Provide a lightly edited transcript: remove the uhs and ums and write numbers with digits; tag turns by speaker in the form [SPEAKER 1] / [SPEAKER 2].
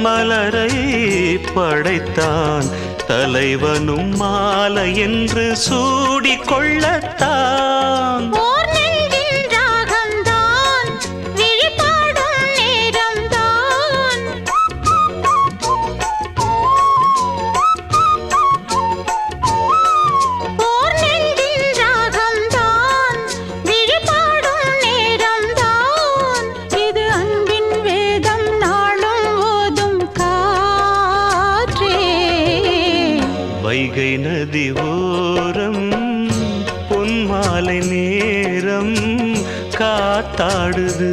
[SPEAKER 1] மலரை படைத்தான் தலைவனும் மாலை என்று சூடிக்கொள்ளத்தான். வைகை நதி ஓரம் பொன்மாலை நேரம் காத்தாடுது.